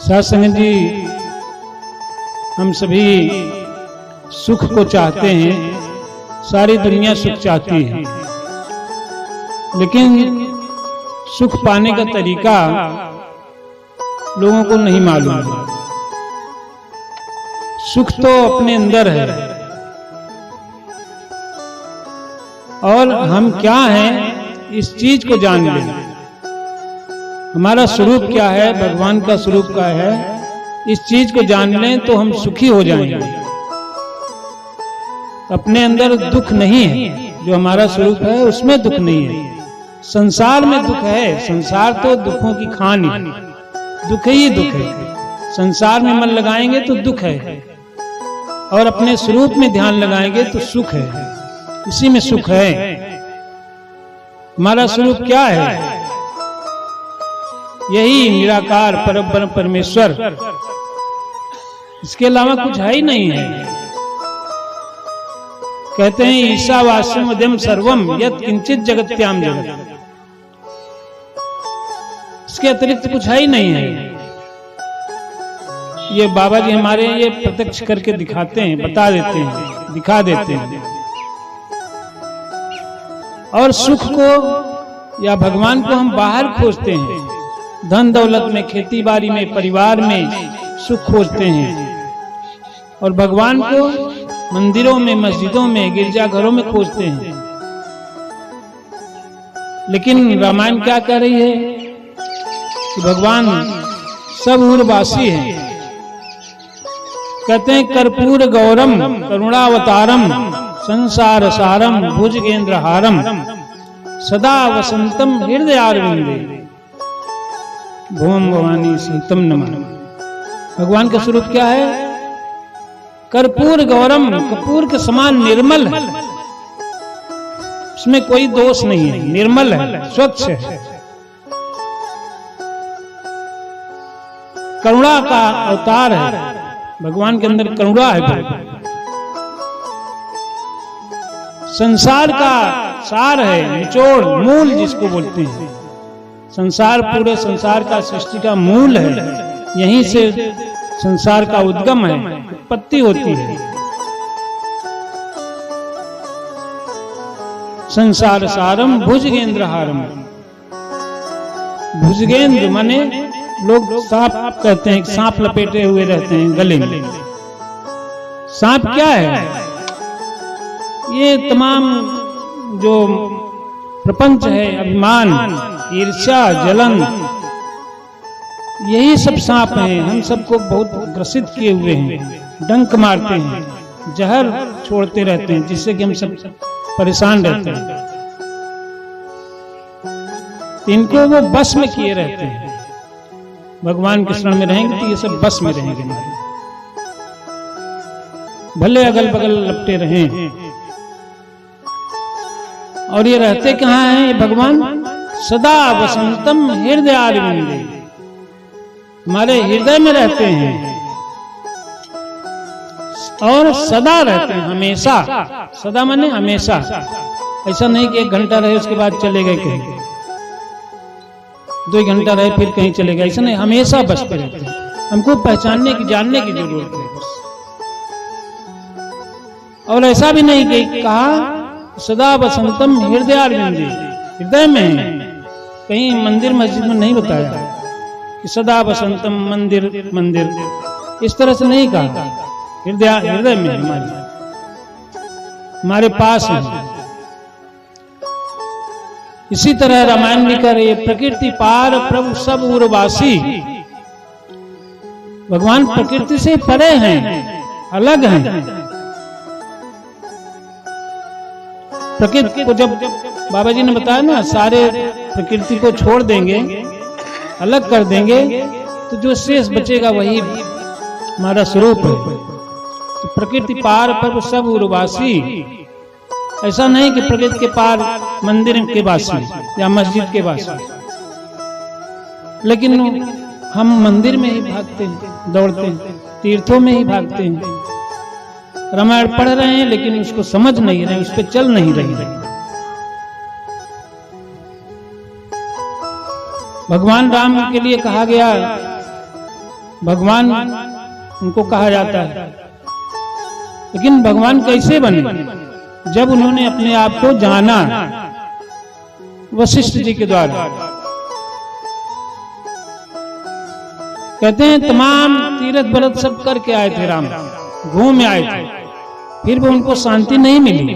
साथ संगत जी, हम सभी सुख को चाहते हैं, सारी दुनिया सुख चाहती है, लेकिन सुख पाने का तरीका लोगों को नहीं मालूम। सुख तो अपने अंदर है, और हम क्या हैं इस चीज को जान लें। हमारा स्वरूप क्या है, भगवान का स्वरूप क्या है, इस चीज को जान लें तो हम सुखी हो जाएंगे। अपने अंदर दुख नहीं है, जो हमारा स्वरूप है उसमें दुख नहीं है। संसार में दुख है, संसार तो दुखों की खान है, दुख ही दुख है। संसार में मन लगाएंगे तो दुख है, और अपने स्वरूप में ध्यान लगाएंगे तो सुख है। इसी में सुख है। हमारा स्वरूप क्या है? यही निराकार परब्रह्म परमेश्वर, इसके अलावा कुछ है ही नहीं है। कहते हैं ईशावास्यम उद्यम सर्वम यत् किंचित जगत्याम जगत, इसके अतिरिक्त कुछ है ही नहीं है। ये बाबा जी हमारे ये प्रत्यक्ष करके दिखाते हैं, बता देते हैं, दिखा देते हैं। और सुख को या भगवान को हम बाहर खोजते हैं, धन दौलत में, खेती बाड़ी में, परिवार में सुख खोजते हैं, और भगवान को मंदिरों में, मस्जिदों में, गिरजाघरों में खोजते हैं। लेकिन रामायण क्या कह रही है कि भगवान सब उर्वासी हैं। कहते हैं कर्पूर गौरम करुणावतारम संसार सारम भुजगेंद्रहारम सदा वसंतम हृदयारविंदे भुवम भवानी सीतम नमः। भगवान का स्वरूप क्या है? कर्पूर गौरम, कपूर के समान निर्मल है, उसमें कोई दोष नहीं है, निर्मल है, स्वच्छ है। करुणा का अवतार है, भगवान के अंदर करुणा है। संसार का सार है, निचोड़, मूल जिसको बोलते हैं। संसार पूरे संसार का, सृष्टि का मूल है। यहीं से संसार का उद्गम है, उत्पत्ति होती है। संसार सारम भुजगेंद्रहारम, भुजगेंद्र माने लोग सांप कहते हैं, सांप लपेटे हुए रहते हैं गले में। सांप क्या है? ये तमाम जो प्रपंच है, अभिमान, ईर्ष्या, जलन, यही सब सांप हैं। हम सबको बहुत ग्रसित किए हुए हैं, डंक मारते हैं, जहर छोड़ते रहते हैं, जिससे कि हम सब परेशान रहते हैं। इनको वो बस में किए रहते हैं। भगवान के शरण में रहेंगे तो ये सब बस में रहेंगे, भले अगल बगल लपटे रहें। और ये रहते कहाँ हैं ये भगवान? सदा वसंतम हृदयारविंदे, हमारे हृदय में रहते हैं, और सदा रहते हैं, हमेशा। सदा माने हमेशा, ऐसा नहीं कि 1 घंटा रहे उसके बाद चले गए कहीं, 2 घंटा रहे फिर कहीं चले गए, ऐसा नहीं, हमेशा बसते रहते हैं। हमको पहचानने की, जानने की जरूरत है बस। और ऐसा भी नहीं कि कहा सदा वसंतम हृदयारविंदे, हृदय में है, कहीं मंदिर मस्जिद में नहीं बताया कि सदा वसंतम मंदिर मंदिर, इस तरह से नहीं कहा। हृदय में हमारे पास है। इसी तरह रामायण भी कह रही है, प्रकृति पार प्रभु सब उर्वासी। भगवान प्रकृति से परे हैं, अलग हैं। प्रकृति को जब बाबा जी ने बताया ना, सारे प्रकृति को छोड़ देंगे, अलग कर देंगे, तो जो शेष बचेगा वही हमारा स्वरूप है। तो प्रकृति पार प्रभु सब उर्वासी, ऐसा नहीं कि प्रकृति के पार मंदिर के वासी या मस्जिद के वासी, लेकिन हम मंदिर में ही भागते हैं, दौड़ते हैं, तीर्थों में ही भागते हैं। रामायण पढ़ रहे हैं लेकिन उसको समझ नहीं रहे, उस पर चल नहीं रहे। भगवान राम के लिए कहा गया भगवान उनको कहा जाता है। लेकिन भगवान कैसे बने? जब उन्होंने अपने आप को जाना वशिष्ठ जी के द्वारा। कहते हैं तमाम तीर्थ व्रत सब करके आए थे राम, घूम आए थे, फिर भी उनको शांति नहीं मिली,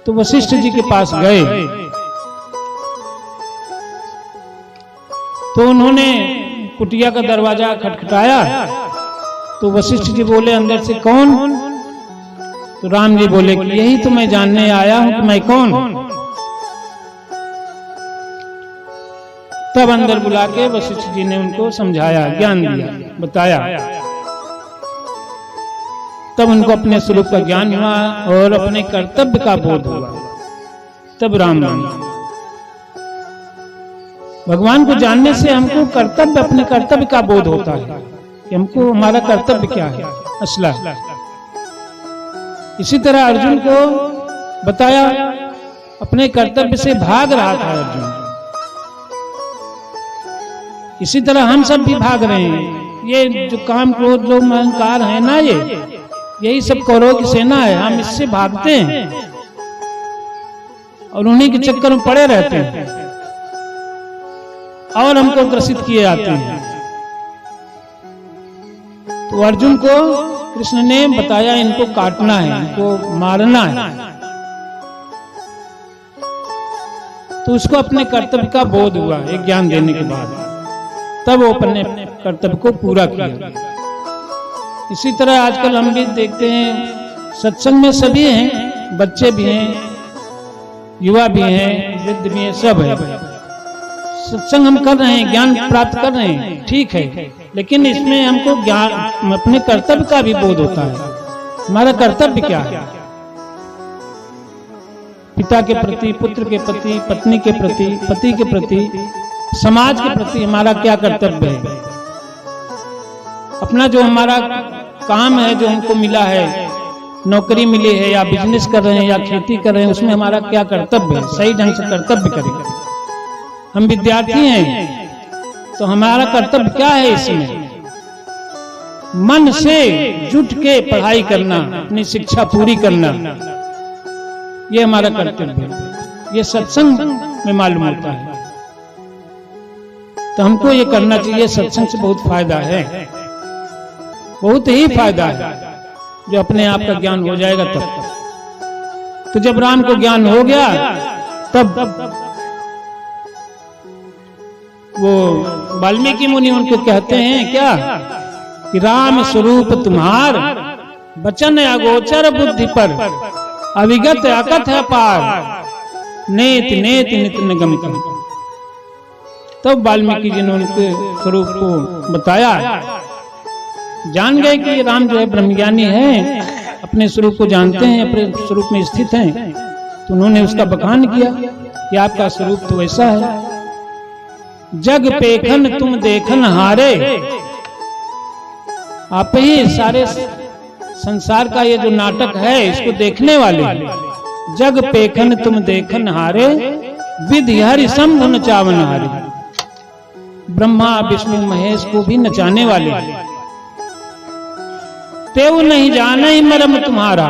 तो वशिष्ठ जी के पास गए। तो उन्होंने कुटिया का दरवाजा खटखटाया, तो वशिष्ठ जी बोले अंदर से कौन? तो राम जी बोले कि यही तो मैं जानने आया हूं कि मैं कौन। तब अंदर बुला के वशिष्ठ जी ने उनको समझाया, ज्ञान दिया, बताया। तब उनको अपने स्वरूप का ज्ञान हुआ और अपने कर्तव्य का बोध हुआ। तब राम बने। भगवान को जानने से हमको कर्तव्य, अपने कर्तव्य का बोध होता है कि हमको हमारा कर्तव्य क्या है असला। इसी तरह अर्जुन को बताया, अपने कर्तव्य से भाग रहा था अर्जुन। इसी तरह हम सब भी भाग रहे हैं। ये जो काम क्रोध जो अहंकार है ना, यही सब कौरवों की सेना है। हम इससे भागते हैं और उन्हीं के चक्कर में पड़े रहते हैं और हमको ग्रसित किए जाते हैं। तो अर्जुन को कृष्ण ने बताया इनको काटना है, इनको मारना है। तो उसको अपने कर्तव्य का बोध हुआ एक ज्ञान देने के बाद। तब वो अपने कर्तव्य को पूरा किया। इसी तरह आजकल हम भी देखते हैं सत्संग में सभी हैं, बच्चे भी हैं, युवा भी हैं, वृद्ध भी हैं, सब है। सत्संग हम कर रहे हैं, ज्ञान प्राप्त कर रहे हैं, ठीक है, लेकिन इसमें हमको ज्ञान, अपने कर्तव्य का भी बोध होता है। हमारा कर्तव्य क्या है? पिता के प्रति, पुत्र के प्रति, पत्नी के प्रति, पति के प्रति, समाज के प्रति हमारा क्या कर्तव्य है? अपना जो हमारा काम है, जो हमको मिला है, नौकरी मिली है या बिजनेस कर रहे हैं या खेती कर रहे हैं, उसमें हमारा क्या कर्तव्य है? सही ढंग से कर्तव्य करें। हम विद्यार्थी हैं तो हमारा कर्तव्य क्या है? इसमें मन से जुट के पढ़ाई करना, अपनी शिक्षा पूरी करना, ये हमारा कर्तव्य है। ये सत्संग में मालूम होता है। तो हमको ये करना चाहिए। सत्संग से बहुत फायदा है, बहुत ही फायदा है। जो अपने आप का ज्ञान हो जाएगा तब। तो जब राम को ज्ञान हो गया, तब वो वाल्मीकि मुनि उनको कहते हैं क्या कि राम स्वरूप तुम्हार, वचन अगोचर बुद्धि पर, अविगत अकथ है पार, नेत नेत नित निगम कर। तब वाल्मीकि जी ने उनके स्वरूप को बताया, जान गए कि राम जो है ब्रह्मज्ञानी है, अपने स्वरूप को जानते हैं, अपने स्वरूप में स्थित हैं। तो उन्होंने उसका बखान किया कि आपका स्वरूप तो ऐसा है। जग पेखन तुम देखन हारे, आप ही सारे संसार का ये जो नाटक है इसको देखने वाले। जग पेखन तुम देखन हारे, विधि हरि सम धुन चावन हारे। ब्रह्मा विष्णु महेश को भी नचाने वाले। तेऊ नहीं जाना ही मर्म तुम्हारा,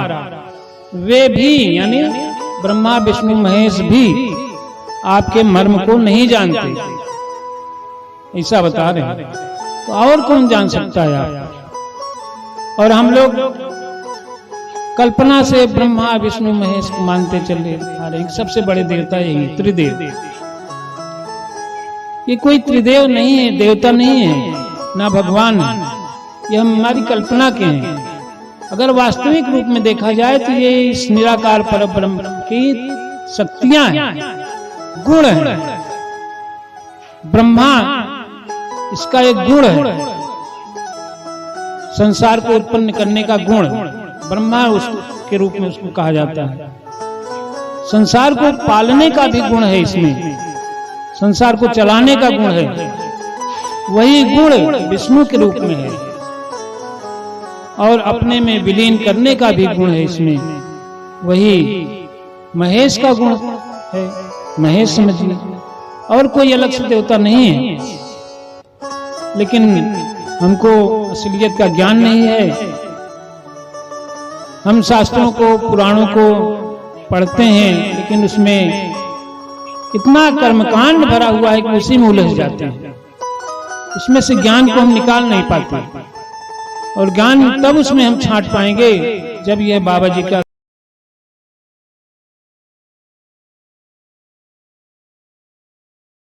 वे भी यानी ब्रह्मा विष्णु महेश भी आपके मर्म को नहीं जानते, ऐसा बता रहे हैं। तो और कौन जान सकता है आप? और हम लोग कल्पना से ब्रह्मा विष्णु महेश को मानते चले आ रहे। सबसे बड़े देवता यही त्रिदेव। ये कोई त्रिदेव नहीं है, देवता नहीं है, ना भगवान है। ये हमारी कल्पना के हैं। अगर वास्तविक रूप में देखा जाए तो ये इस निराकार परब्रह्म की शक्तियां हैं, गुण हैं। ब्रह्मा इसका एक गुण है, संसार को उत्पन्न करने का गुण। ब्रह्मा उसके रूप में उसको कहा जाता है। संसार को पालने का भी गुण है इसमें, संसार को चलाने का गुण है। वही गुण विष्णु के रूप में है और अपने में विलीन करने का भी गुण है इसमें। वही महेश का गुण है, महेश समझिए। और कोई अलग से देवता नहीं है। लेकिन हमको असलियत का ज्ञान नहीं है। हम शास्त्रों को, पुराणों को पढ़ते हैं, लेकिन उसमें इतना कर्मकांड भरा हुआ है कि उसी में उलझ जाते हैं। उसमें से ज्ञान को हम निकाल नहीं पाते, और ज्ञान तब उसमें हम छांट पाएंगे जब यह बाबा जी का